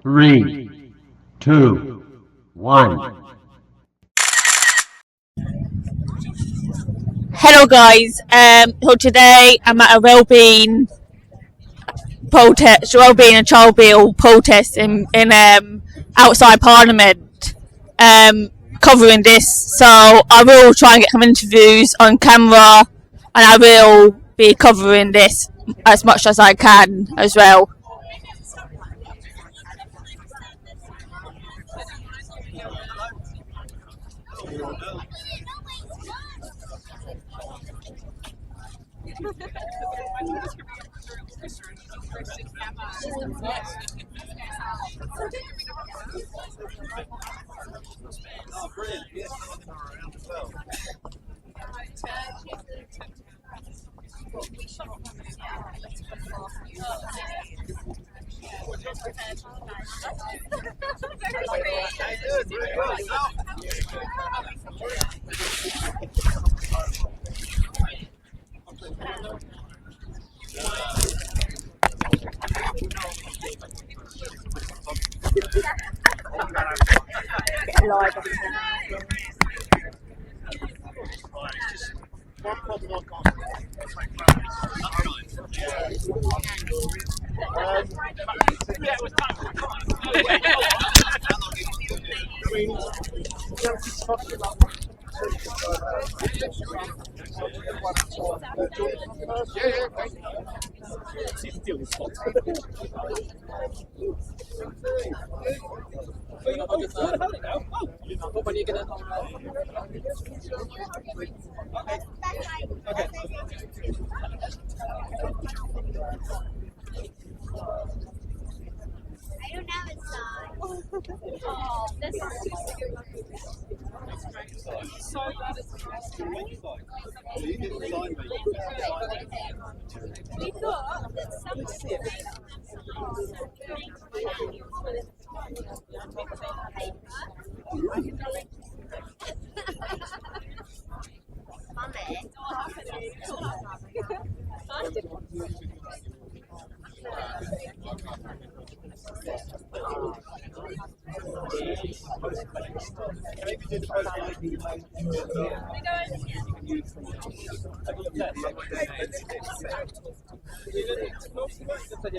Three, two, one. Hello guys, so today I'm at a wellbeing protest, wellbeing and child bill protest in outside Parliament, covering this. So I will try and get some interviews on camera, and I will be covering this as much as I can as well.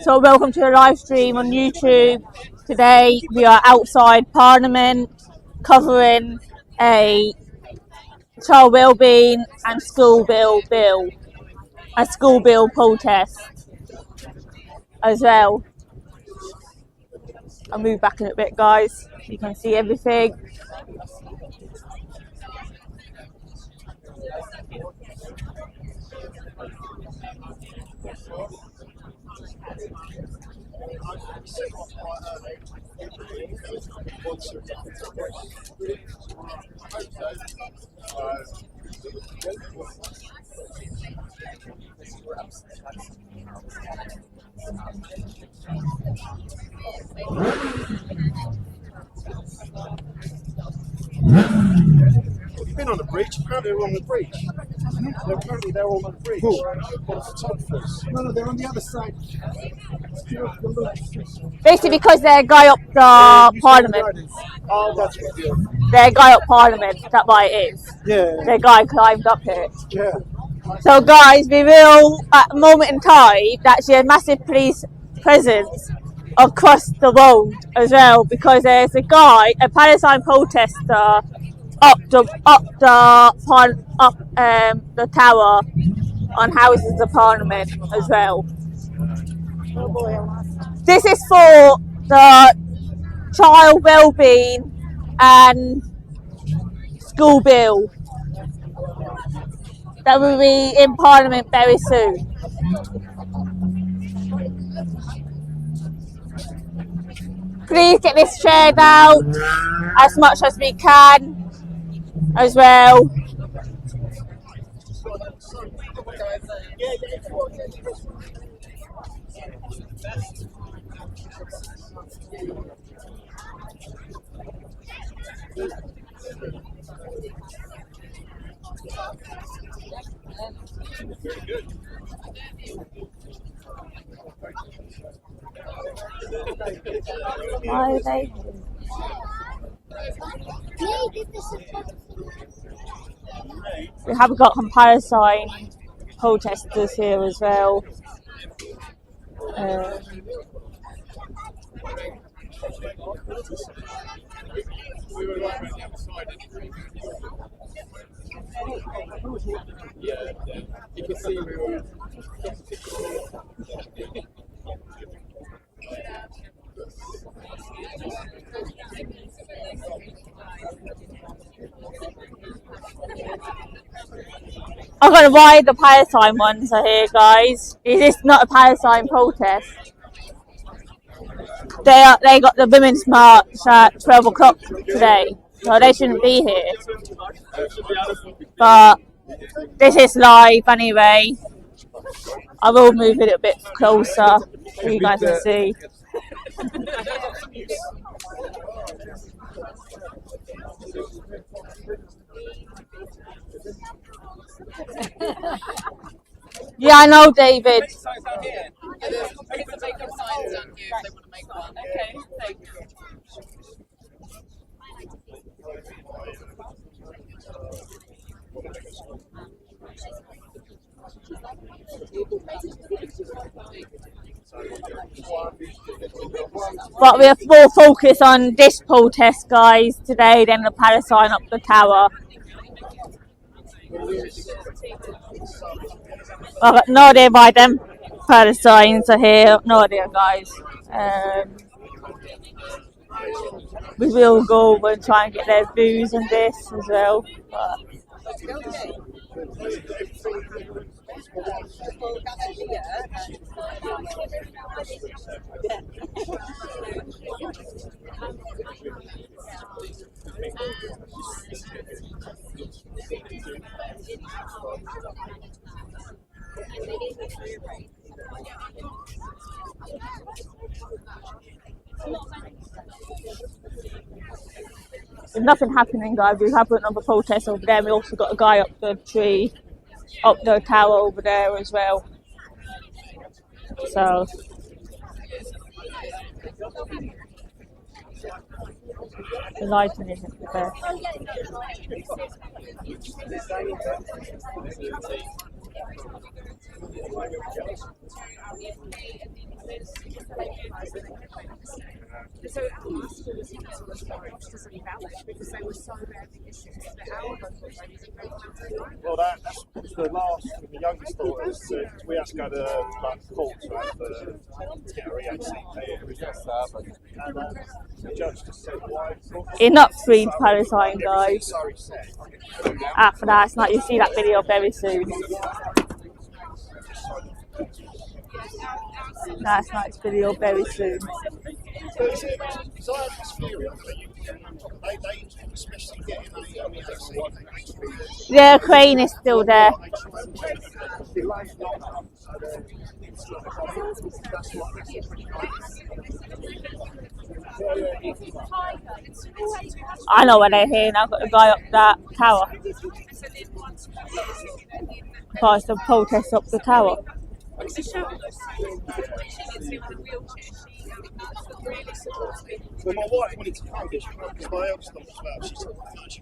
So welcome to the live stream on YouTube. Today we are outside Parliament covering a child wellbeing and school bill protest as well. I'll move back in a bit, guys. You can see everything. You've been on the bridge. Apparently they're on the bridge. They're all on the bridge. Cool. The photographers. No, they're on the other side. Basically because they're a guy up the Parliament. Oh, that's what you're doing. They're a guy up Parliament, that's why it is. Yeah. Their guy climbed up here. Yeah. So guys, we will, at a moment in time, actually a massive police presence across the road as well, because there's a guy, a Palestine protester, up the tower on Houses of Parliament as well. This is for the child wellbeing and school bill that will be in Parliament very soon. Please get this shared out as much as we can as well. Very good. Why are they? We have got comparison protesters here as well. I don't know why the Palestine ones are here, guys. Is this not a Palestine protest? They got the women's march at 12 o'clock today, so they shouldn't be here. But this is live anyway. I will move it a bit closer so you guys can see. Yeah, I know, David. But we have more focus on this protest, guys, today than the Palestine up the tower. I've got no idea why them Palestinians are here. No idea, guys. We will go over and try and get their views on this as well. But there's nothing happening, guys. We have another protest over there. We also got a guy up the tree, up the tower over there as well. So the lighting isn't the best. Well, that's the last, the youngest daughter said we have to go to court to get her EHC. And the judge just said, why? You're not free Palestine, guys. After that, it's not. You see that video very soon. That's next video very soon. Yeah, crane is still there. I know where they're here now. I've got the guy up that tower. Because the protest up the tower. Well, my wife wanted to come because my eldest daughter as well. She said, no, she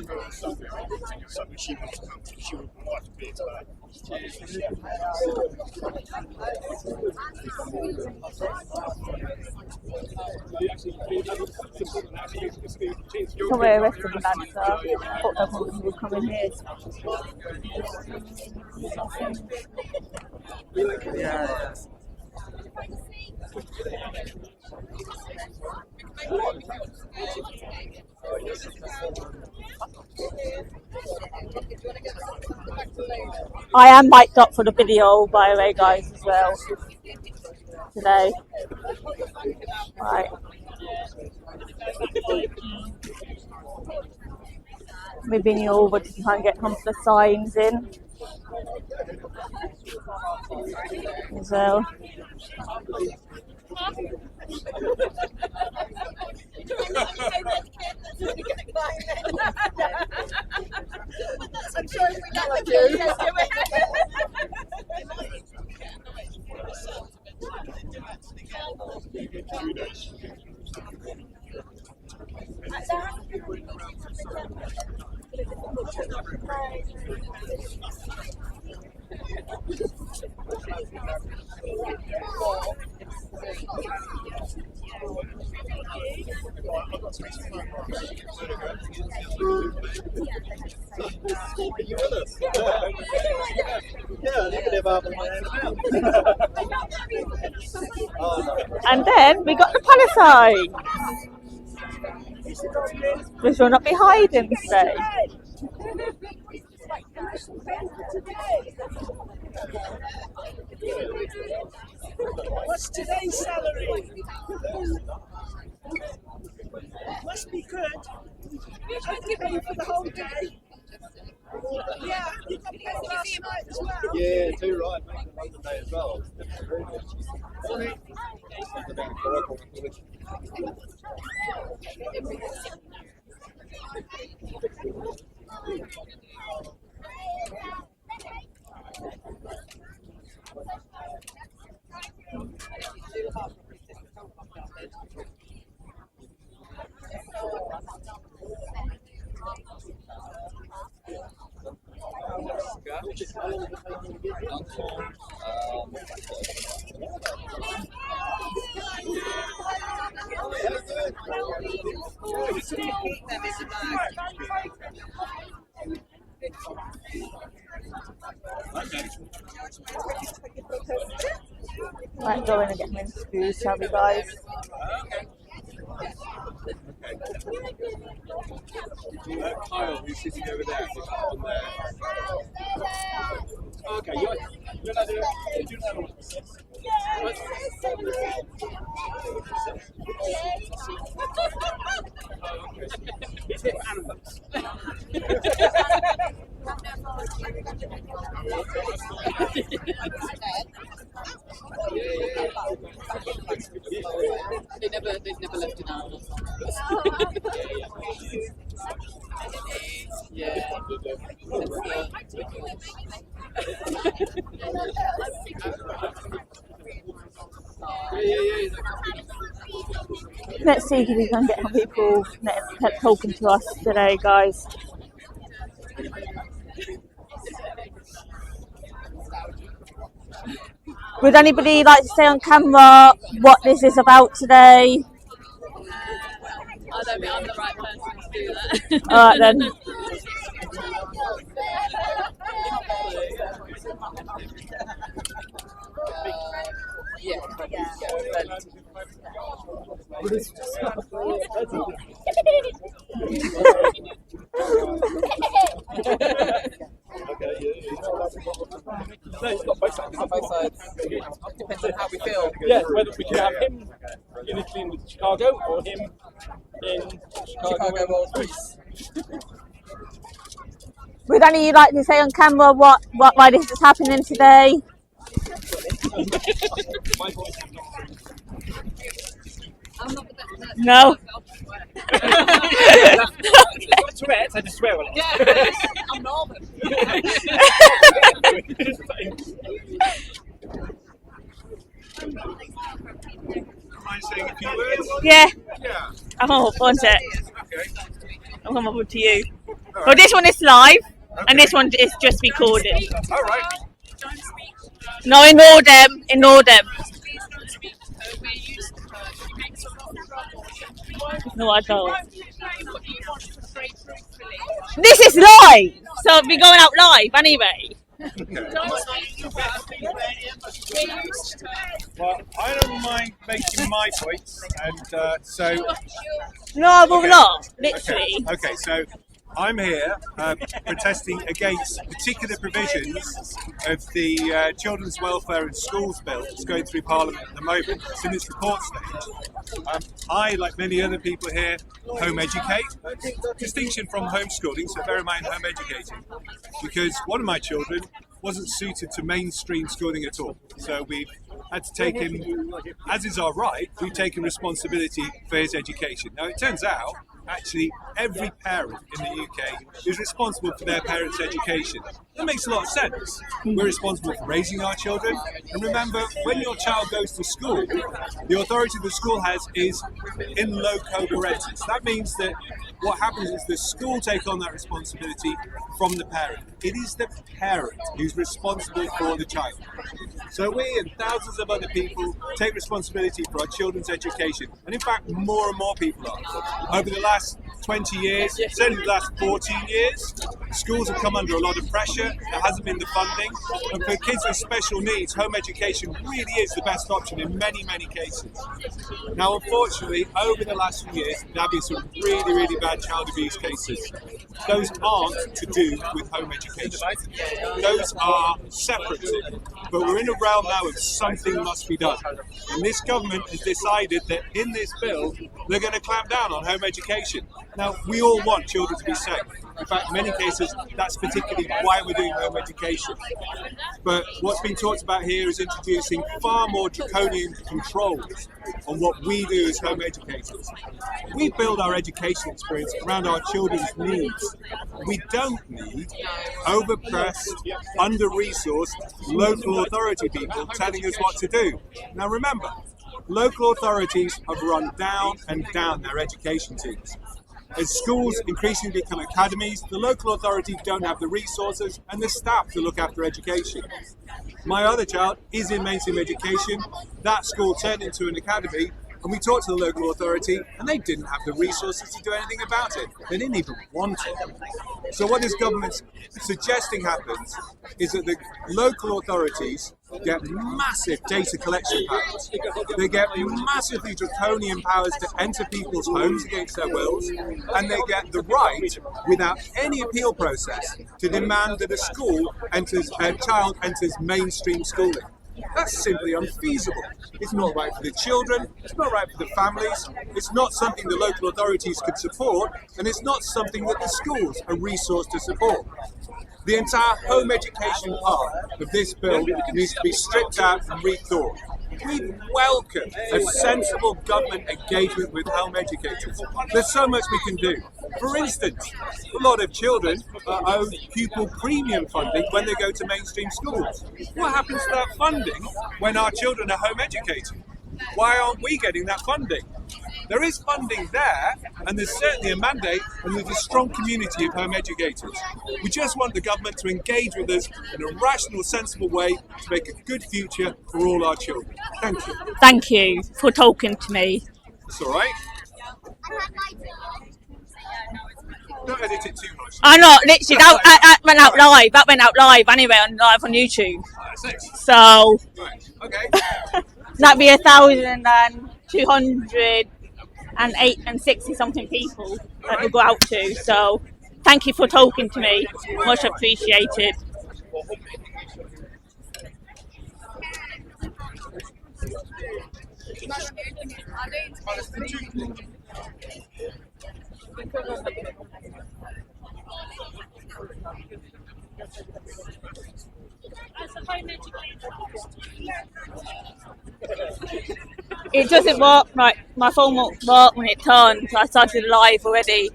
got her. So she wanted to come. She would like to be here today. So where the rest of the lads are, I thought they would come in here. Yeah. I am mic'd up for the video, by the way, guys, as well. Today. Right. Moving you over to try and get some of the signs in. As well. I'm sure if we get the key, let's do it. And then we got the palisade, which will not be hiding today. What's today's salary? Must be good. I'd give you for the whole day. Yeah, you got paid last night as well. Yeah, too right, mate. The London day as well. Right, go in and get them interviews, shall we, guys? Kyle, who's sitting over there, on there. Okay, you're not doing that one. It's hit animals. They've never left an animal. Yeah. Let's see if we can get some people talking to us today, guys. Would anybody like to say on camera what this is about today? I don't think I'm the right person to do that. Alright then. No, it's got both sides. Both sides. Depends on how we feel. Yeah, whether we can have him in Italy with Chicago or him in Chicago or Greece. Would any of you like to say on camera why this is happening today? My voice is not true. I'm not the best. No. I just swear a lot. Yeah, I'm Norman. Mind saying a few words? Yeah. Yeah. Oh, one sec. Okay. I'll come over to you. Well, this one is live, and this one is just recorded. All right. No, ignore them. Ignore them. No, I don't. This is live, so it'll be going out live anyway. Well, I don't mind making my points, and so. No, I will not. Literally. Okay, so I'm here protesting against particular provisions of the Children's Welfare and Schools Bill that's going through Parliament at the moment. It's in its report stage. I, like many other people here, home educate. Distinction from homeschooling, so bear in mind home educating, because one of my children wasn't suited to mainstream schooling at all. So we've had to take him, as is our right, we've taken responsibility for his education. Now it turns out, actually, every parent in the UK is responsible for their parents' education. That makes a lot of sense. We're responsible for raising our children. And remember, when your child goes to school, the authority the school has is in loco parentis. That means that what happens is the school take on that responsibility from the parent. It is the parent who's responsible for the child. So we and thousands of other people take responsibility for our children's education. And in fact, more and more people are. Over the last 20 years, certainly the last 14 years, schools have come under a lot of pressure. There hasn't been the funding. And for kids with special needs, home education really is the best option in many, many cases. Now, unfortunately, over the last few years, there have been some really, really bad child abuse cases. Those aren't to do with home education. Those are separate. But we're in a realm now of something must be done. And this government has decided that in this bill, they're going to clamp down on home education. Now, we all want children to be safe. In fact, in many cases, that's particularly why we're doing home education. But what's been talked about here is introducing far more draconian controls on what we do as home educators. We build our education experience around our children's needs. We don't need overpressed, under-resourced local authority people telling us what to do. Now remember, local authorities have run down and down their education teams. As schools increasingly become academies, the local authorities don't have the resources and the staff to look after education. My other child is in mainstream education. That school turned into an academy, and we talked to the local authority, and they didn't have the resources to do anything about it. They didn't even want it. So what this government's suggesting happens is that the local authorities get massive data collection powers. They get massively draconian powers to enter people's homes against their wills, and they get the right, without any appeal process, to demand that a child enters mainstream schooling. That's simply unfeasible. It's not right for the children, it's not right for the families, it's not something the local authorities could support, and it's not something that the schools are resourced to support. The entire home education part of this bill needs to be stripped out and rethought. We welcome a sensible government engagement with home educators. There's so much we can do. For instance, a lot of children are owed pupil premium funding when they go to mainstream schools. What happens to that funding when our children are home educated? Why aren't we getting that funding? There is funding there, and there's certainly a mandate, and there's a strong community of home educators. We just want the government to engage with us in a rational, sensible way to make a good future for all our children. Thank you. Thank you for talking to me. That's all right. Don't edit it too much. I know, literally, that went out live. That went out live anyway, live on YouTube. That's it. So Right. Okay. that'd be 1,260 something people that will go out to. So thank you for talking to me. Much appreciated. It doesn't work, right? My phone won't work when it turns. I started live already.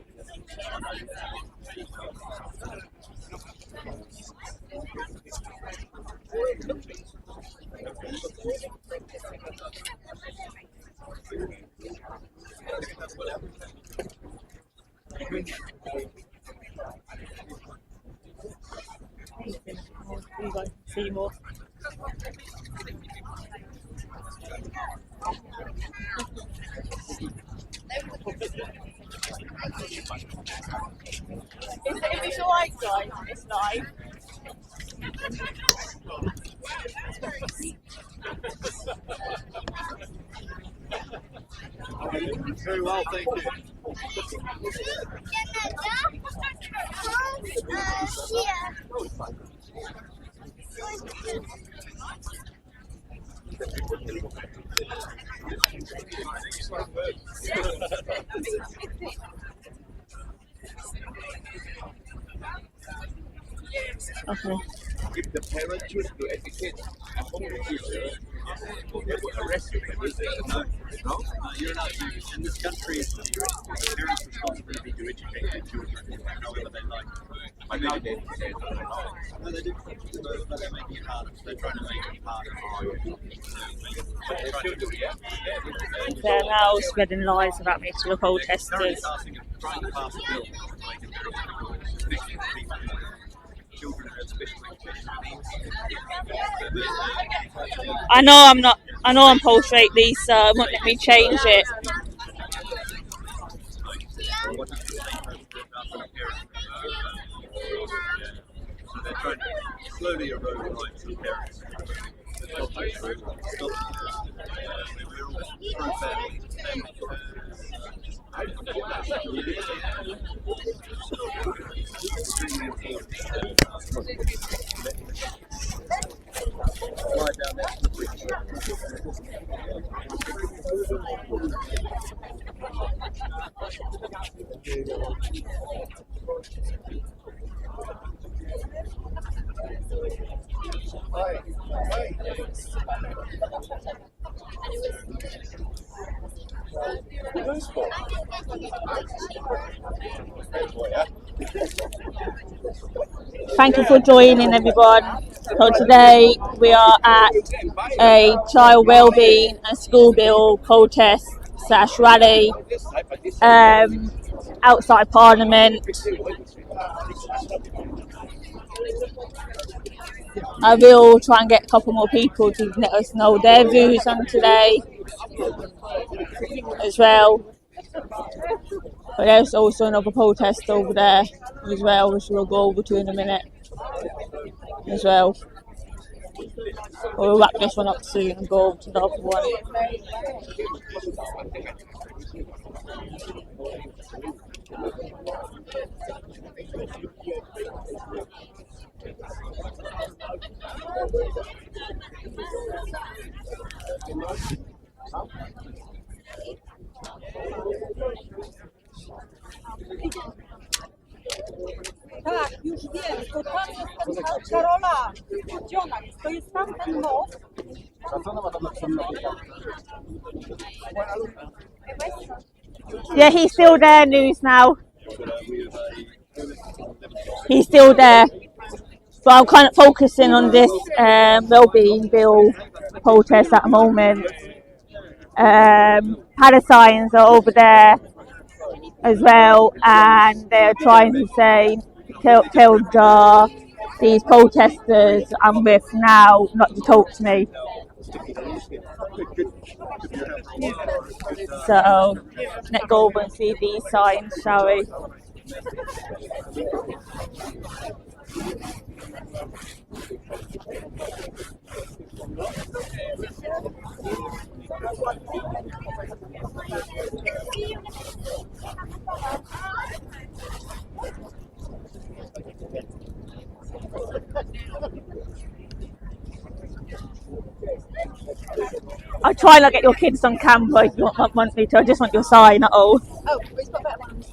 See more. If it's alright, guys, it's live. Very well, thank you. Okay. If the parent choose to educate at home in the future, they will arrest you. You're allowed to, in this country, it's parents' responsibility to educate their children however they like. I know they did. No, they do. But they're making it harder. They're trying to make it harder. They're now spreading lies about me to the protesters. Trying to pass a bill to make it very difficult, especially for people who children who have special education needs. I know I'm post-rate, Lisa. Won't let me change it. What does the state have for parents? So they're trying to slowly erode the rights of parents. We're all pro-family. Thank you for joining, everyone. So today we are at a child wellbeing and school bill protest / rally outside Parliament. I will try and get a couple more people to let us know their views on today as well. But there's also another protest over there as well, which we'll go over to in a minute as well. We'll wrap this one up soon and go over to the other one. Tak, już wiem, to tam jest ten Karola. Gdzie ona jest? To jest tam ten most. Yeah, he's still there, News now. He's still there. But I'm kind of focusing on this wellbeing bill protest at the moment. Palestinians are over there as well, and they're trying to say, tell these protesters I'm with now not to talk to me. So let's go over and see these signs, shall we? I try not to get your kids on camera if you want me to. I just want your sign at all. Oh, we've got better ones.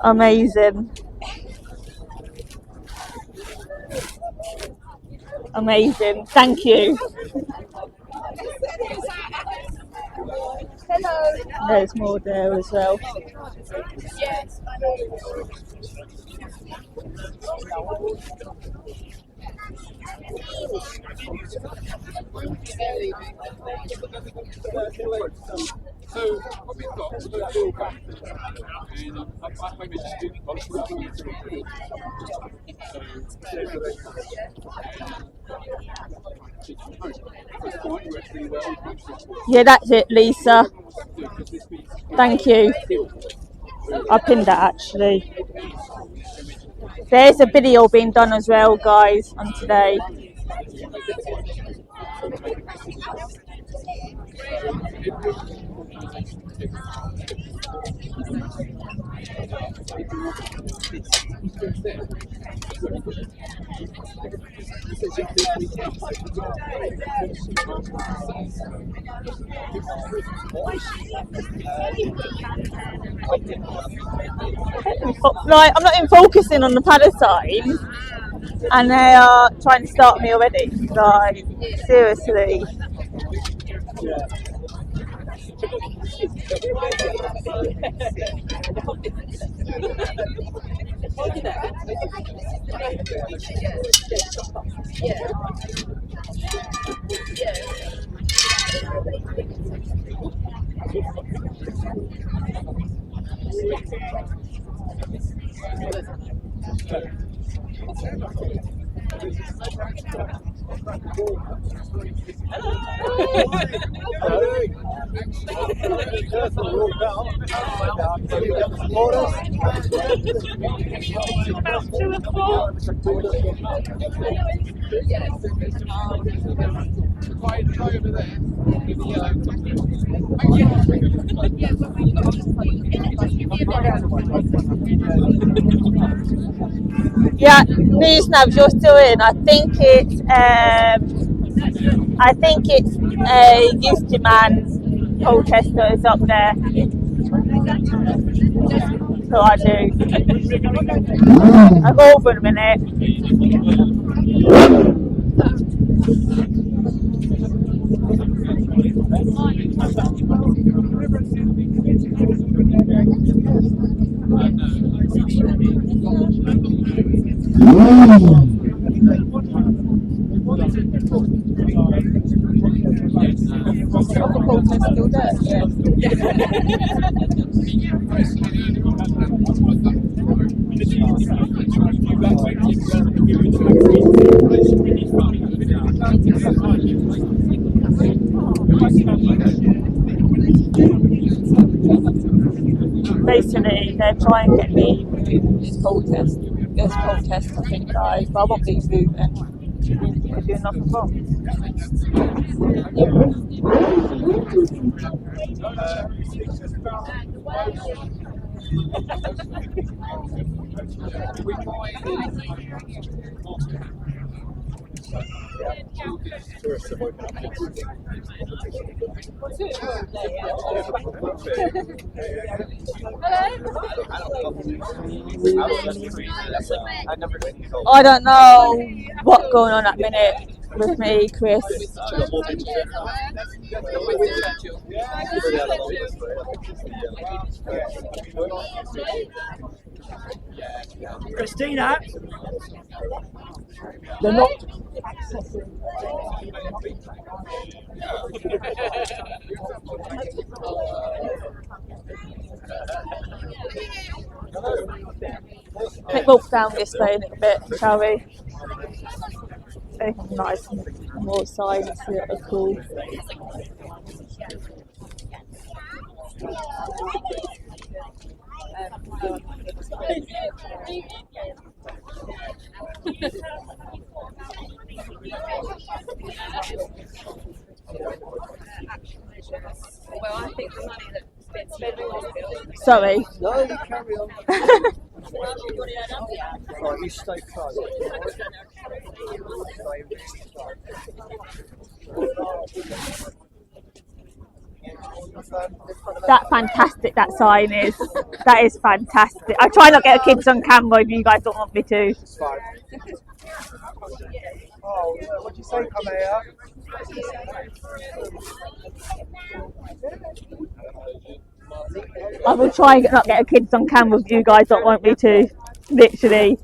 Amazing. Amazing. Thank you. Hello. There's more there as well. Yes, I know. So what we've got is a full back, and I maybe just do Yeah, that's it, Lisa. Thank you. I pinned that actually. There's a video being done as well, guys, on today. Like, I'm not even focusing on the Palestine, and they are trying to start me already. Like, seriously. Yeah, news nabs, you're still in. I think it's a youth demand protesters up there. So I do. I'll go over in a minute. Basically, they're trying to get me this protest. This protest, I think, guys, but I won't be moving. They're doing nothing wrong. I don't know what's going on at the minute with me, Chris. Christina. They're not. Let's walk down this way a little bit, shall we? Anything nice and more signs that are cool. Well, I think the money that's been spent on bills. Sorry. No, you carry on. Right, you stay close. That's fantastic, that sign is. That is fantastic. I try not to get the kids on camera if you guys don't want me to. It's fine. Oh, what'd you say, come here? I will try and not get the kids on camera if you guys don't want me to. Literally.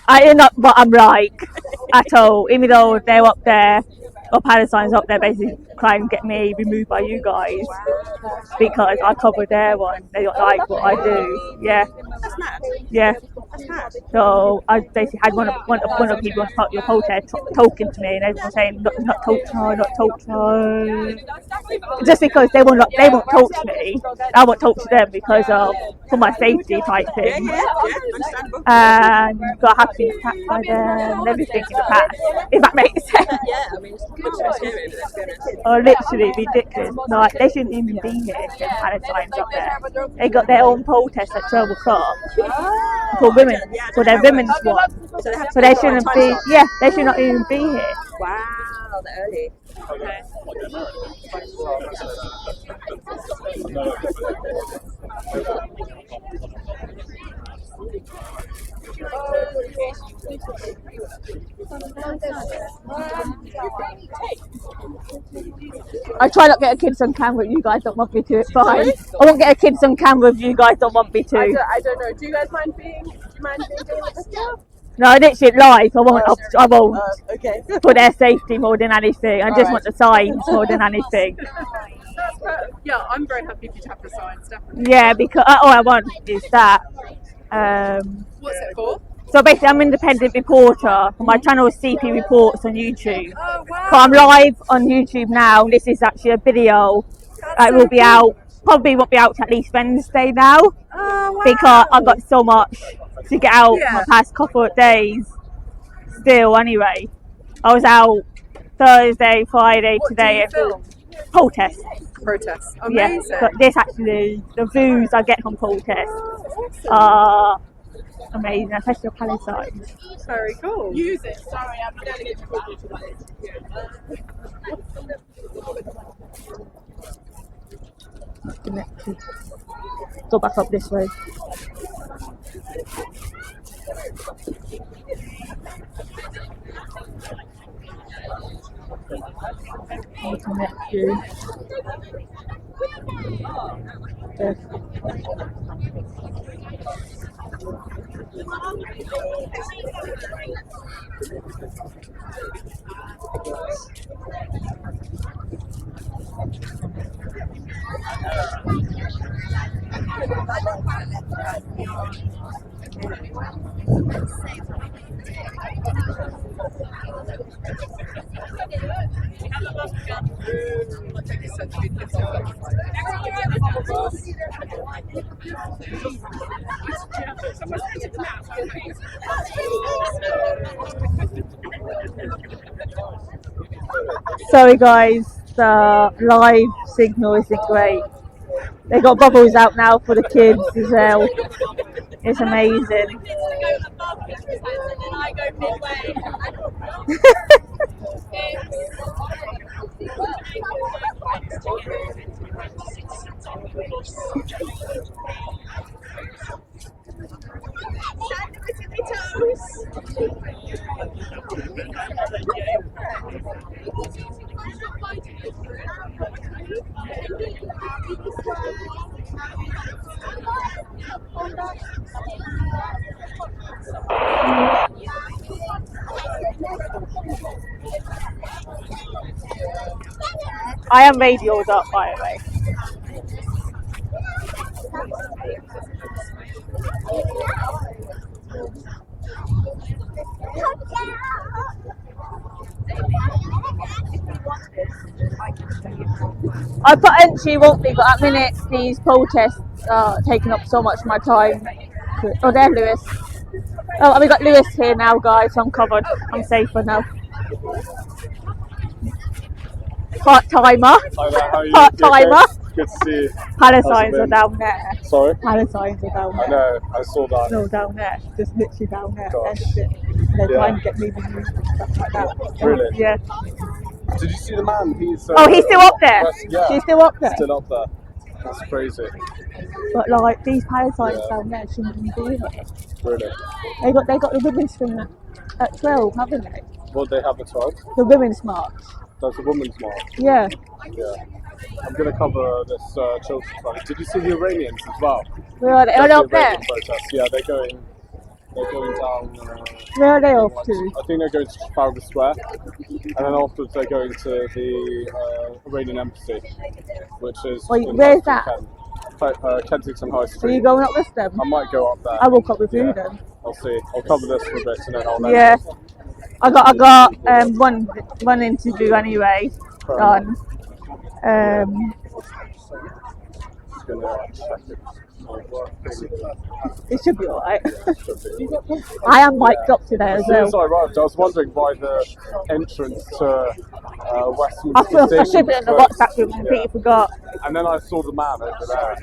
I am not what I'm like at all. Even though they're up there, or Palestine's up there basically trying to get me removed by you guys because I cover their one. They don't like what I do. Yeah. That's mad. Yeah. That's mad. So I basically had one of people on your protest talking to me, and everyone saying not torture. Just because they won't touch me, I won't touch them because of for my safety type thing. Yeah, understandable. And got have been attacked by them and everything in the past. If that makes sense. Yeah, I mean, it's scary, but let's be honest. Oh, literally ridiculous. Like they shouldn't even be here. The Palestinians up there. They got their own protest at 12 o'clock for women, for their women's one. So they shouldn't be. Yeah, they should not even be here. Wow, they're early. Okay. I try not to get a kids on camera if you guys don't want me to. It's fine. I won't get a kids on camera if you guys don't want me to. I don't know. Do you guys mind being? Do you mind being doing a picture? No, I literally live. I won't. Okay. For their safety more than anything. I just want the signs more than anything. Yeah, I'm very happy for you to have the signs, definitely. Yeah, because all I want is that. What's it for? So basically, I'm an independent reporter. My channel is CP Reports on YouTube. Oh wow. But I'm live on YouTube now. This is actually a video that will be out. Probably won't be out till at least Wednesday now. Oh wow. Because I've got so much to get out my past couple of days. Still, anyway, I was out Thursday, Friday, today. Protests. Protests. Amazing. Yeah, but this actually, the views I get from protests are amazing, especially Palestine. Very cool. Use it. Sorry, I'm going to get Connected. Go back up this way. I'll connect you. Yes. Sorry guys, the live signal isn't great. They got bubbles out now for the kids as well. It's amazing. I go midway. I am radioed up, by the way. I put entry won't be, but at minute these protests are taking up so much of my time. Oh, there's Lewis. Oh, we got Lewis here now, guys. So I'm covered. I'm safer now. Part timer. Part timer. Good to see you. Palestines are down there. Sorry? Palestines are down there. I know, I saw that. No, down there. Just literally down there. Gosh. They're trying to get moving and stuff like that. Really? Yeah. Did you see the man? He's He's still up there. Yeah. She's still up there. Still up there. That's crazy. But like these Palestinians down there shouldn't even be here. Really? They got the women's thing at 12, haven't they? What they have at 12? The women's march. That's a women's march. Yeah. Yeah. I'm going to cover this children's march. Did you see the Iranians as well? Where are they? Are they up there? Protest. Yeah, they're going down. Where are they off to? I think they're going to Trafalgar Square, and then afterwards they're going to the Iranian embassy, which is. Wait, where's that? Kensington High Street. Are you going up with them? I might go up there. I will come with you then. I'll see. I'll cover this for a bit and then I'll let Yeah. I got one interview anyway done. Just gonna check it. It should be alright. I am mic'd up today as As soon as well. I arrived, I was wondering why the entrance to Westminster I thought I should Station put it in the was WhatsApp group and completely forgot. And then I saw the man over there.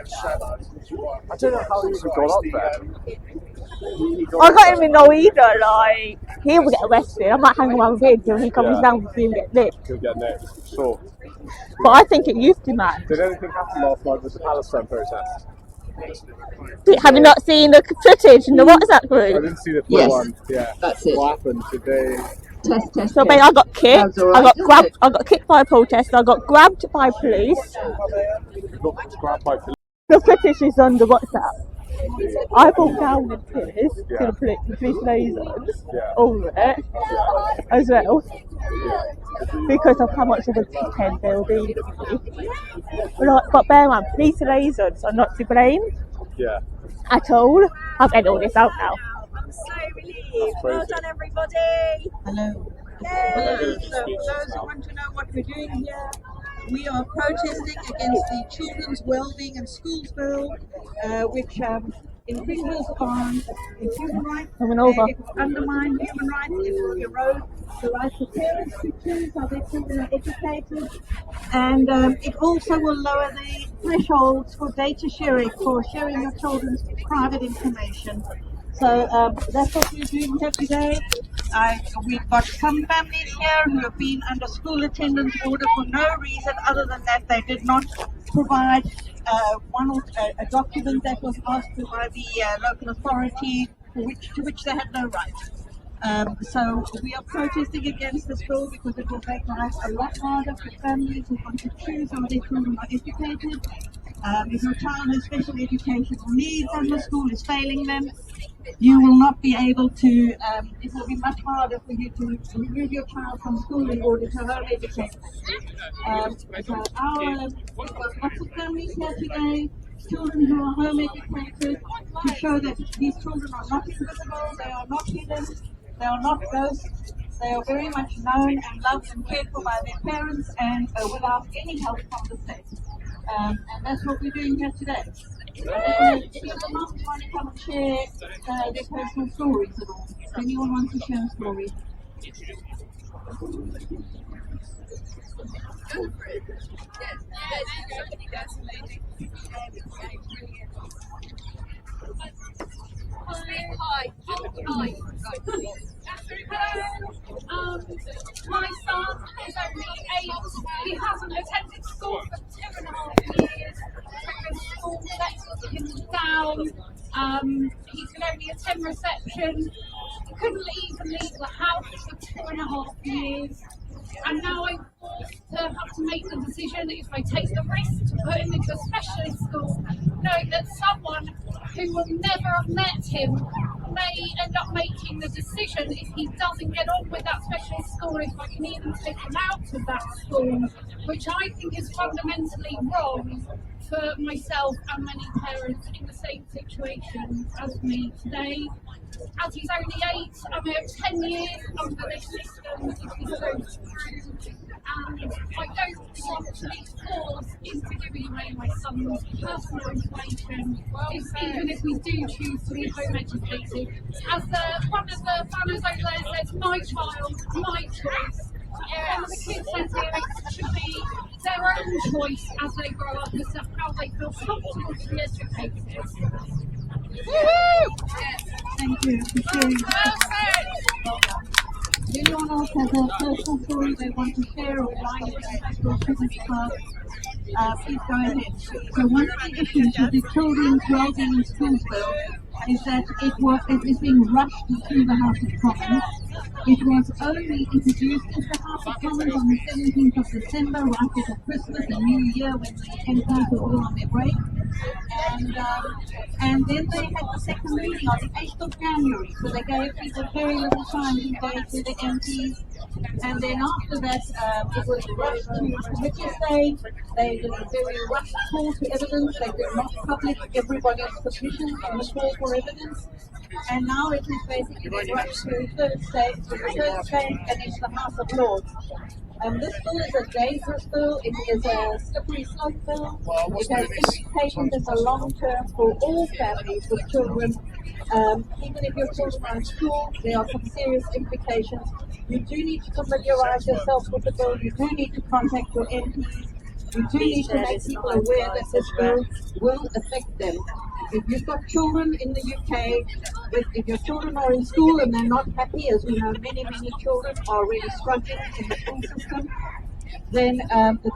I don't know how he even got up there. I can't even know either, like, he will get arrested. I might hang around with him till he comes down with you and get nicked. He'll get nicked, for sure. But I think it used to, man. Did anything happen last night with the Palestine protest? Have you not seen the footage in the WhatsApp I group? didn't see the full one. Yeah. That's it. What happened? Did they test. So basically, I got kicked. Sounds all I got right, grabbed. I got kicked by a protester. I got grabbed by police. You got grabbed by police. The footage is on the WhatsApp. I brought down the tears to Yeah. the police liaisons Yeah. over it as well because of how much of a dickhead they'll be. But bear in mind, police liaisons are not to blame Yeah. at all. I've edited all this out now. I'm so relieved. Well Well done, everybody. Hello. Yay. So, those who want to know what we're doing here, we are protesting against the Children's Wellbeing and Schools Bill, which infringes on human rights. Coming over. It will undermine human rights. It will erode the rights of parents to choose how their children are educated. And it also will lower the thresholds for data sharing, for sharing your children's private information. So that's what we're doing here today. We've got some families here who have been under school attendance order for no reason other than that they did not provide a document that was asked for by the local authority to which they had no right. So we are protesting against this bill because it will make life a lot harder for families who want to choose how their children are educated. If your child has special educational needs and the school is failing them, you will not be able to, it will be much harder for you to remove your child from school in order to home educate them. We've got lots of families here today, children who are home educated, to show that these children are not invisible, they are not hidden, they are not ghosts, they are very much known and loved and cared for by their parents and without any help from the state. And that's what we're doing here today. If the moms want to come and share their personal stories at all, if anyone wants to share a story. Hi. My son is only 8. He hasn't attended school for 2.5 years. The school let him down. He can only attend reception. He couldn't even leave the house for 2.5 years. And now I'm forced to have to make the decision if I take the risk to put him into a specialist school, knowing that someone who will never have met him may end up making the decision if he doesn't get on with that specialist school, if I can even take him out of that school, which I think is fundamentally wrong for myself and many parents in the same situation as me today. As he's only 8, I'm here 10 years under this system if he's supposed to. And I don't want to be forced into giving away my son's personal information, even if we do choose to be home educated. As one of the banners over there says, my child, my choice. One of the kids says here it should be their own choice as they grow up as to how they feel comfortable to be educated. Thank you for sharing that. If anyone else has a personal story they want to share or like to children's class, please go ahead. So one of the issues with the Children's Wellbeing and Schools Bill is that it is being rushed through the House of Commons. It was only introduced at the House of Commons on the 17th of December, right before Christmas and New Year, when the MPs were all on their break. And then they had the second reading on the 8th of January, so they gave people very little time to engage with the MPs. And then after that, it was rushed to committee stage. They did a very rushed call to evidence. They did not publish everybody's submissions on the call for evidence. And now it is basically been rushed to the third stage, and it's the House of Lords. This bill is a dangerous bill. It is a slippery slope bill. It has implications in the long term for all families with children. Even if your children are in school, there are some serious implications. You do need to familiarise yourself with the bill. You do need to contact your MPs. You do need to make people aware that this bill will affect them. If you've got children in the UK, if your children are in school and they're not happy, as we know many children are really struggling in the school system, then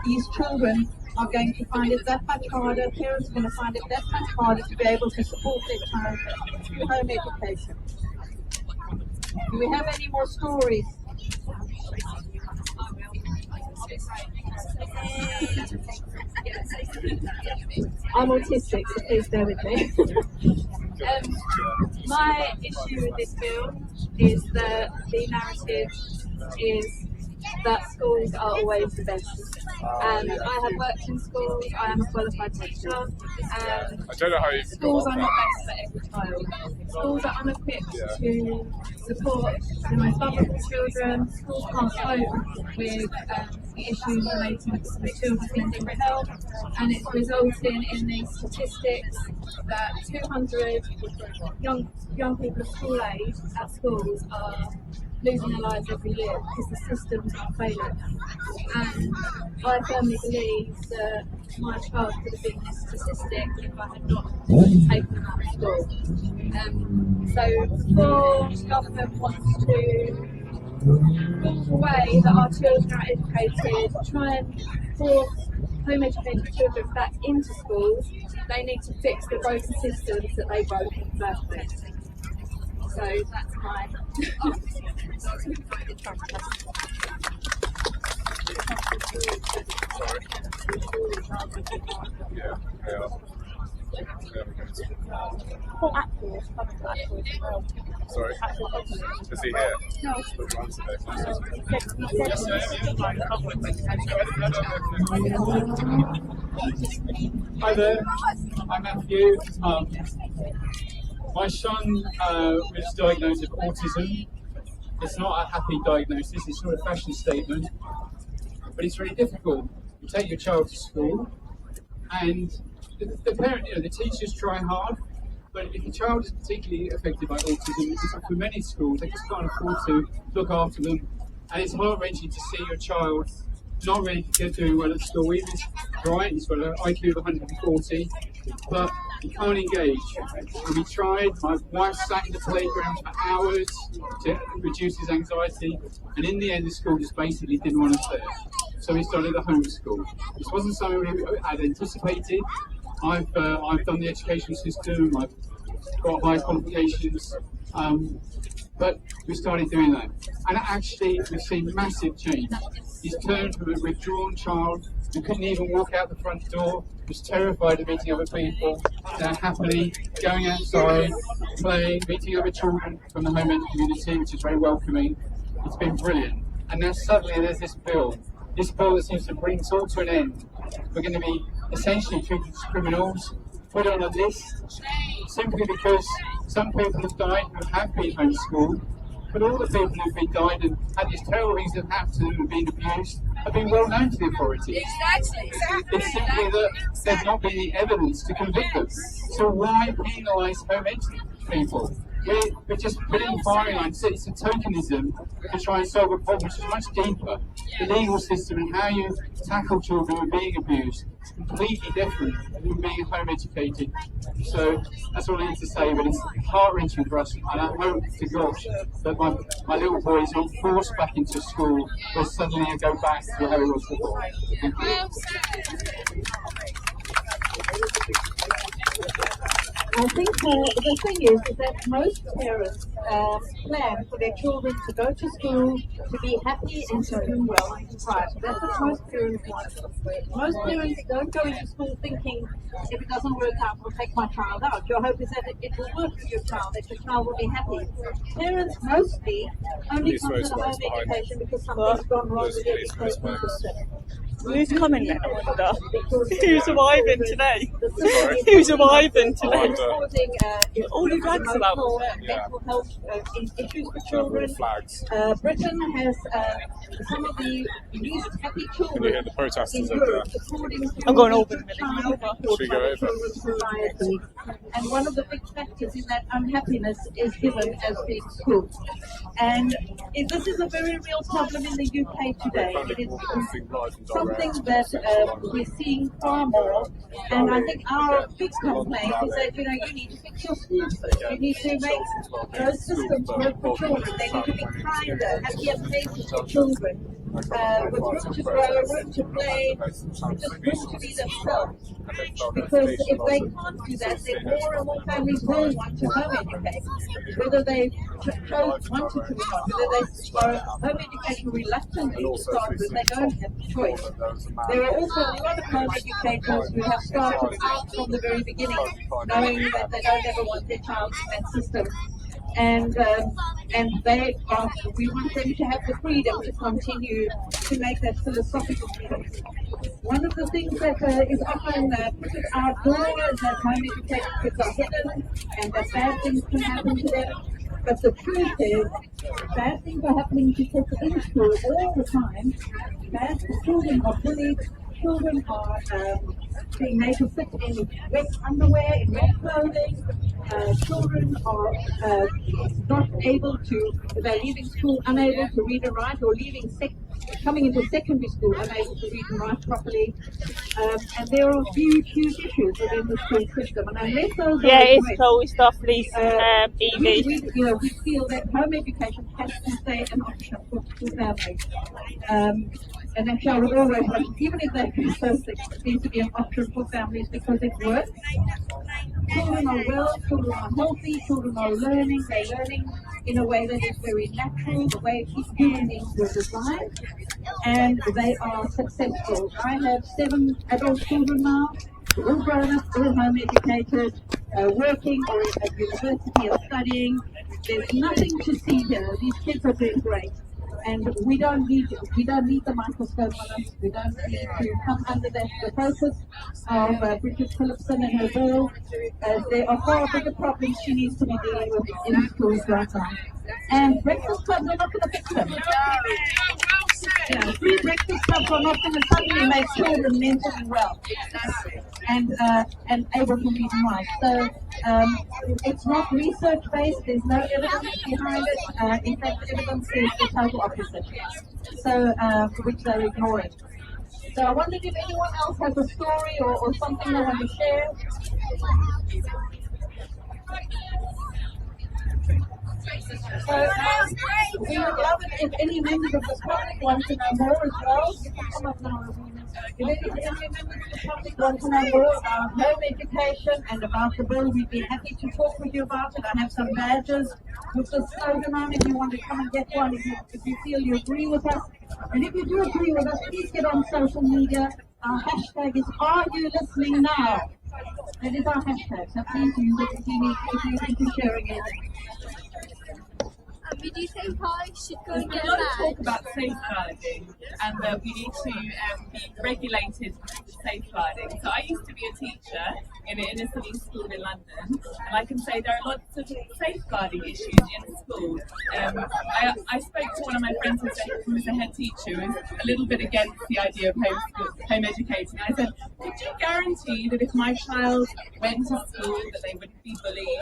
these children are going to find it that much harder, parents are going to find it that much harder to be able to support their child through home education. Do we have any more stories? I'm autistic, so please bear with me. My issue with this bill is that the narrative is that schools are always the best. And I have worked in schools, I am a qualified teacher, and I don't know how you schools are not best for every child. Schools are unequipped to support the most vulnerable children. Schools can't cope with the issues related to children's mental health, and it's resulting in these statistics that 200 young people of school age at schools are losing their lives every year because the systems are failing. And I firmly believe that my child could have been this statistic if I had not taken them out of school. So before government wants to rule the way that our children are educated, try and force home educated children back into schools, they need to fix the broken systems that they broke in the first place. So that's my Sorry. Is he here? No. Hi there, I'm Matthew. My son was diagnosed with autism. It's not a happy diagnosis, it's not a fashion statement, but it's really difficult. You take your child to school and the parent, the teachers try hard, but if the child is particularly affected by autism, for many schools, they just can't afford to look after them, and it's heart-wrenching to see your child not really doing well at school. Even bright, he's got an IQ of 140, but he can't engage. And we tried, my wife sat in the playground for hours to reduce his anxiety, and in the end the school just basically didn't want us there. So we started a homeschool. This wasn't something we had anticipated. I've done the education system, I've got high qualifications, but we started doing that. And actually we've seen massive change. He's turned from a withdrawn child who couldn't even walk out the front door, was terrified of meeting other people, now happily going outside, playing, meeting other children from the home ed community, which is very welcoming. It's been brilliant. And now suddenly there's this bill that seems to bring us all to an end. We're going to be essentially treated as criminals, put on a list, simply because some people have died who have been homeschooled, but all the people who've been died and had these terrible things that happened to them and been abused have been well known to the authorities. Exactly. It's simply that there's not been the evidence to convict them. So why penalise home ed people? We're just putting firing lines. It's a tokenism to try and solve a problem which is much deeper. The legal system and how you tackle children who are being abused is completely different from being home educated. So that's all I need to say, but it's heart-wrenching for us, and I hope to God that my little boy is not forced back into school where suddenly I go back to how it was before. Thank you. I think the thing is that most parents plan for their children to go to school, to be happy and to do well in society. That's what most parents want. Most parents don't go into school thinking, if it doesn't work out, we'll take my child out. Your hope is that it will work for your child, that your child will be happy. Parents mostly only come to the home education because something's gone wrong with the education system. Who's coming now, I wonder? Who's arriving today? Who's arriving today? All the flags about mental health issues for children. Britain has some of the least happy children. Can you hear the protesters over there? I'm going over the Should we go over? And one of the big factors in that unhappiness is given as being school. And this is a very real problem in the UK today. It is something that we're seeing far more. And I think our big complaint is that, you need to fix your schools first. You need to make those systems work for children. They need to be kinder, happier places for children. with room to grow, room to play, just room to be themselves. Because if they can't do that, then more and more families will want to home educate, whether they wanted to or not, whether they are home educating reluctantly to start with, they don't have a choice. There are also a lot of home educators who have started out from the very beginning, knowing that they don't ever want their child in that system. And we want them to have the freedom to continue to make that philosophical choice. One of the things that is often put outdoors that home educated kids are hidden and that bad things can happen to them. But the truth is, bad things are happening to kids in school all the time. Children are bullied, children are being made to sit in wet underwear, in wet clothing. Children are not able to, they're leaving school unable to read and write, or coming into secondary school unable to read and write properly. And there are huge issues within the school system. And unless those it's Chloe stuff, please, Evie. We feel that home education has to stay an option for families. And that shall always, even if they feel so sick, it needs to be an option for families because it works. Children are well, children are healthy, children are learning, they're learning in a way that is very natural, the way human beings were designed, and they are successful. I have 7 adult children now, all grown up, all home educated, working or at university or studying. There's nothing to see here. These kids are doing great. And we don't need the microscope on us. We don't need to come under the focus of Bridget Phillipson and her bill. There are far bigger problems she needs to be dealing with in schools right now. And breakfast clubs are not going to fix them. Free breakfast clubs are not going to suddenly make children mentally well and able to read and write. So it's not research based. There's no evidence behind it. In fact, the evidence is the total opposite. So which they're ignoring. So I wondered if anyone else has a story or something they want to share. So we would love it if any members of the public want to know more as well. If any members of the public want to know more about home education and about the bill, we'd be happy to talk with you about it. I have some badges with the slogan on if you want to come and get one, if you feel you agree with us. And if you do agree with us, please get on social media. Our hashtag is Are You Listening Now? That is our hashtag, so please use it if you think you're sharing it. Do you think I should go and get a lot of talk about safeguarding and that we need to be regulated safeguarding. So I used to be a teacher in an inner city school in London, and I can say there are lots of safeguarding issues in schools. I spoke to one of my friends who was a head teacher who was a little bit against the idea of home educating. I said, could you guarantee that if my child went to school that they wouldn't be bullied,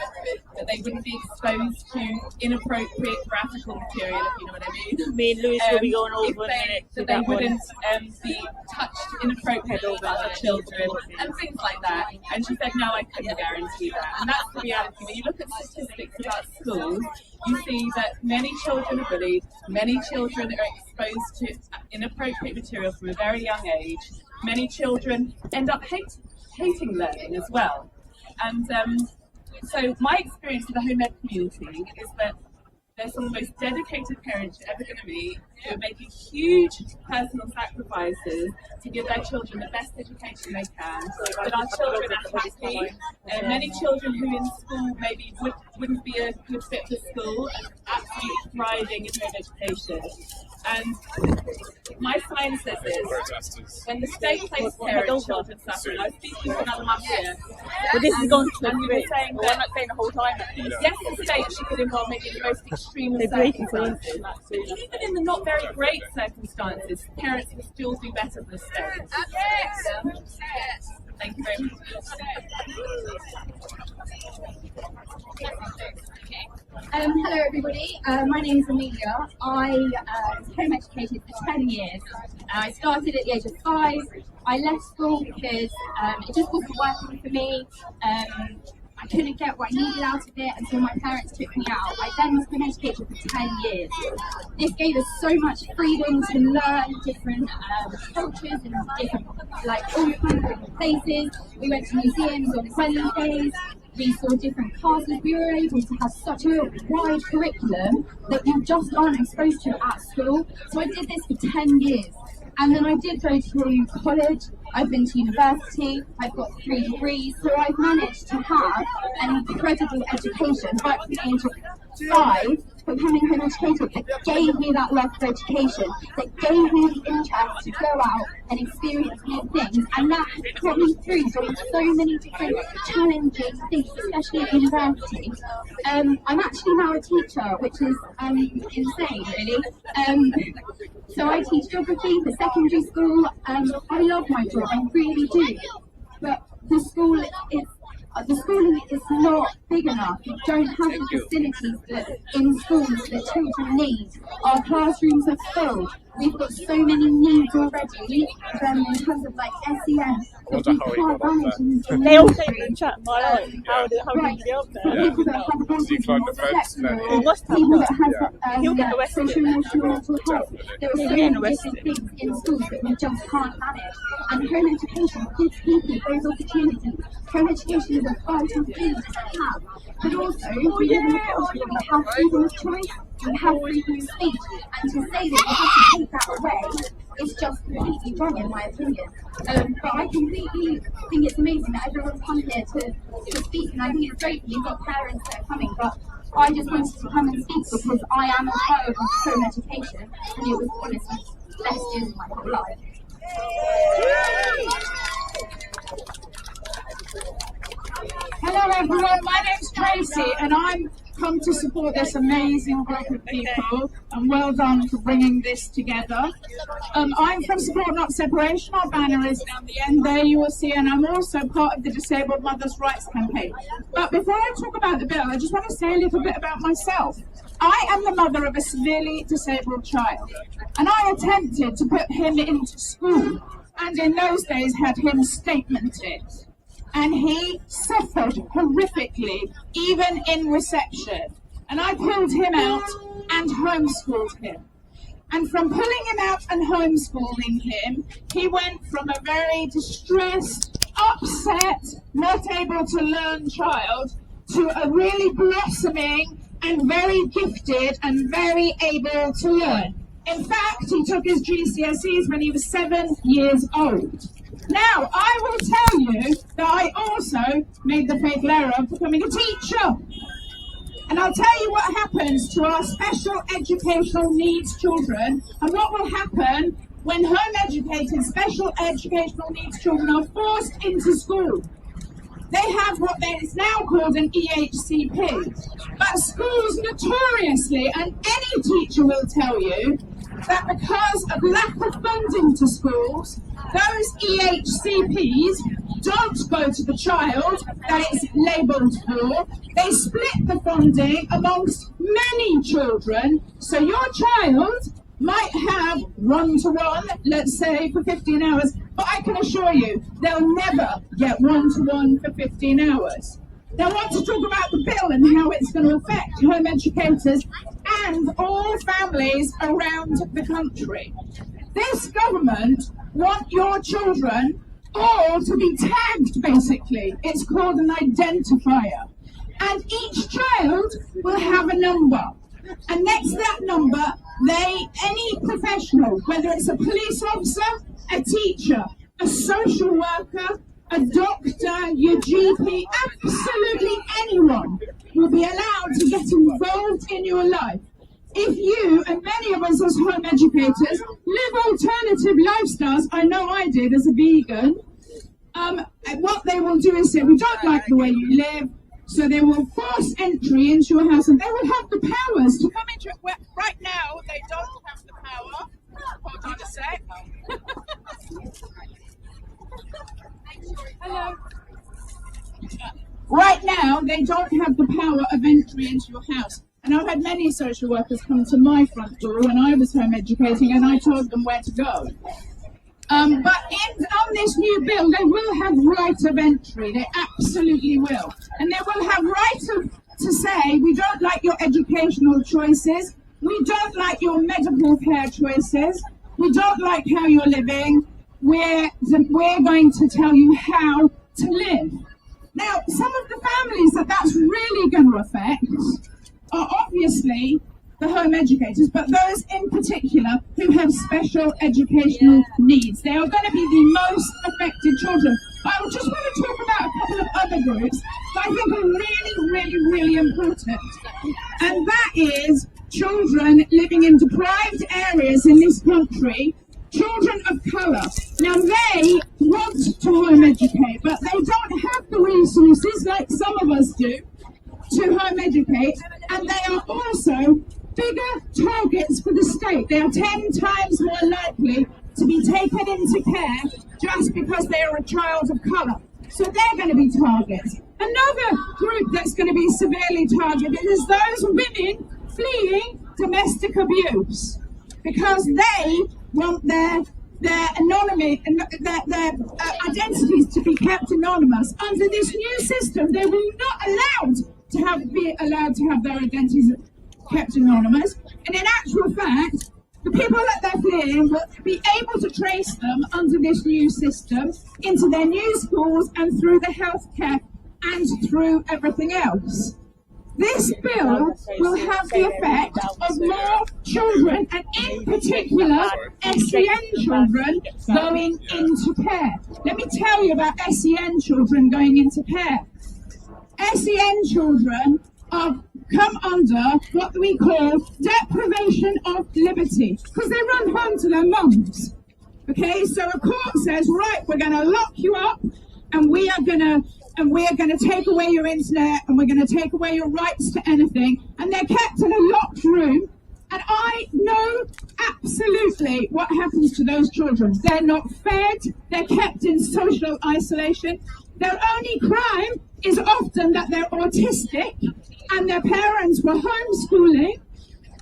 that they wouldn't be exposed to inappropriate graphical material, if you know what I mean? Me and Louis will be going over in a minute. That they wouldn't be touched inappropriately by other children and things like that. And she said, no, I couldn't guarantee that. And that's the reality. When you look at statistics about schools, you see that many children are bullied, many children are exposed to inappropriate material from a very young age. Many children end up hating learning as well. And so my experience with the home ed community is that they're some of the most dedicated parents you're ever going to meet, who are making huge personal sacrifices to give their children the best education they can. But our children are happy. Many children who in school maybe wouldn't be a good fit for school are absolutely thriving in home education. And my sign says this: when the state places care in children suffering, I was speaking to another mum here. But this is going to and we were saying that, I'm not saying the whole time. yes, the state should get involved maybe in the most extreme of circumstances. But even in the not very great circumstances, parents will still do better than the state. Yes. Thank you very much. Hello everybody, my name is Amelia. I was home educated for 10 years. I started at the age of 5. I left school because it just wasn't working for me. I couldn't get what I needed out of it until my parents took me out. I then was home educated for 10 years. This gave us so much freedom to learn different cultures and different, like all kinds of different places. We went to museums on Wednesdays. We saw different classes. We were able to have such a wide curriculum that you just aren't exposed to at school. So I did this for 10 years. And then I did go to college. I've been to university. I've got 3 degrees. So I've managed to have an incredible education right from the age of 5, becoming home educated, that gave me that love for education, that gave me the interest to go out and experience new things, and that got me through doing so many different challenging things, especially at university. I'm actually now a teacher, which is insane, really. So I teach geography for secondary school. I love my job, I really do. But the schooling is not big enough. We don't have the facilities that in schools that children need. Our classrooms are filled. We've got so many needs already in terms of like SEN that we can't manage in They all came in chat my life. How did you get up there? People that have Decline the fence, then people that have social emotional mental health. There are so many different things in schools that we just can't manage. And home education gives people those opportunities. Home education is a vital thing to have. But also, we live in a culture where we have freedom of choice, we have freedom of speech, and to say that you have to take that away is just completely wrong in my opinion. But I completely think it's amazing that everyone's come here to speak, and I think it's great that you've got parents that are coming, but I just wanted to come and speak because I am a child of home education, and it was honestly the best years of my whole life. Hello everyone, my name's Tracy and I'm come to support this amazing group of people, and well done for bringing this together. I'm from Support Not Separation. Our banner is down the end there, you will see, and I'm also part of the Disabled Mothers' Rights Campaign. But before I talk about the bill, I just want to say a little bit about myself. I am the mother of a severely disabled child, and I attempted to put him into school, and in those days had him statemented. And he suffered horrifically, even in reception. And I pulled him out and homeschooled him. And from pulling him out and homeschooling him, he went from a very distressed, upset, not able to learn child to a really blossoming and very gifted and very able to learn. In fact, he took his GCSEs when he was 7 years old. Now, I will tell you that I also made the fatal error of becoming a teacher. And I'll tell you what happens to our special educational needs children and what will happen when home educated special educational needs children are forced into school. They have what is now called an EHCP. But schools notoriously, and any teacher will tell you, that because of lack of funding to schools, those EHCPs don't go to the child that it's labelled for. They split the funding amongst many children, so your child might have one-to-one, let's say, for 15 hours, but I can assure you they'll never get one-to-one for 15 hours. Now I want to talk about the bill and how it's going to affect home educators and all families around the country. This government want your children all to be tagged, basically. It's called an identifier. And each child will have a number. And next to that number, any professional, whether it's a police officer, a teacher, a social worker, a doctor, your GP, absolutely anyone will be allowed to get involved in your life. If you, and many of us as home educators, live alternative lifestyles, I know I did as a vegan, what they will do is say, we don't like the way you live, so they will force entry into your house, and they will have the powers to come into it. Right now, they don't have the power. Hold on a sec. Hello. Right now, they don't have the power of entry into your house. And I've had many social workers come to my front door when I was home educating, and I told them where to go. But on on this new bill, they will have right of entry. They absolutely will. And they will have right to say, we don't like your educational choices. We don't like your medical care choices. We don't like how you're living. We're going to tell you how to live. Now, some of the families that's really going to affect are obviously the home educators, but those in particular who have special educational needs. They are going to be the most affected children. But I just want to talk about a couple of other groups that I think are really, really, really important. And that is children living in deprived areas in this country, children of colour. Now, they want to home educate, but they don't have the resources like some of us do to home educate, and they are also bigger targets for the state. They are 10 times more likely to be taken into care just because they are a child of colour. So they're going to be targets. Another group that's going to be severely targeted is those women fleeing domestic abuse, because they want their anonymity and their identities to be kept anonymous. Under this new system, they will not be allowed to have their identities kept anonymous. And in actual fact, the people that they're fleeing will be able to trace them under this new system into their new schools and through the healthcare and through everything else. This bill will have the effect of more children, and in particular SEN children, going into care. Let me tell you about SEN children going into care. SEN children come under what we call deprivation of liberty, because they run home to their mums. Okay, so a court says, right, we're going to lock you up, and we are going to take away your internet, and we're going to take away your rights to anything, and they're kept in a locked room. And I know absolutely what happens to those children. They're not fed, they're kept in social isolation. Their only crime is often that they're autistic and their parents were homeschooling,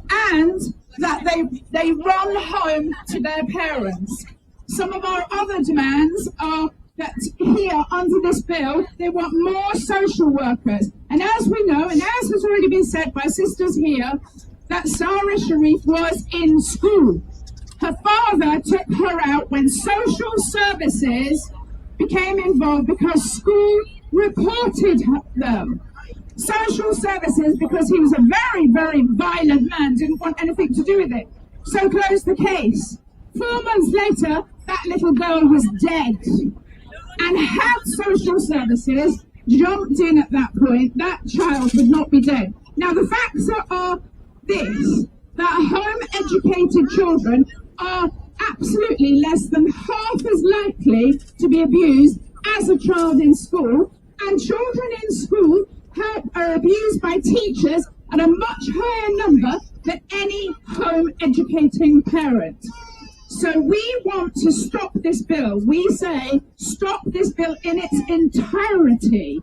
and that they run home to their parents. Some of our other demands are that here under this bill, they want more social workers. And as we know, and as has already been said by sisters here, that Sarah Sharif was in school. Her father took her out when social services became involved because school reported them. Social services, because he was a very, very violent man, didn't want anything to do with it. So closed the case. 4 months later, that little girl was dead. And had social services jumped in at that point, that child would not be dead. Now, the facts are this, that home-educated children are absolutely less than half as likely to be abused as a child in school, and children in school are abused by teachers at a much higher number than any home-educating parent. So we want to stop this bill. We say stop this bill in its entirety,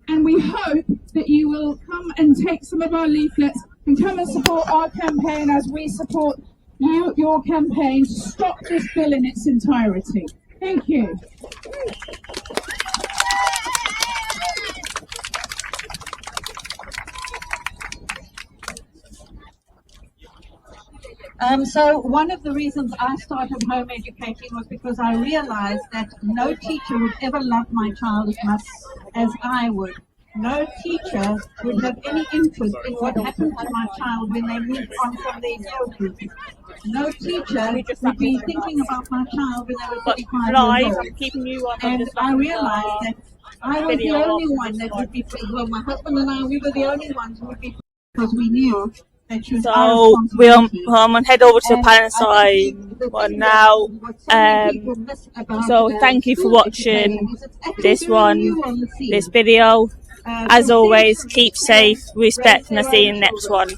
and we hope that you will come and take some of our leaflets and come and support our campaign as we support your campaign to stop this bill in its entirety. Thank you. So one of the reasons I started home educating was because I realized that no teacher would ever love my child as much as I would. No teacher would have any interest in what happened to my child when they moved on from their childhood. No teacher would be thinking about my child when they were 35 years old. And I realized that I was the only one that would be, well, my husband and I, we were the only ones who would be, because we knew. So we'll head over to the Palestine one now. So thank you for watching this video. As always, keep safe, respect, and I'll see you in the next one.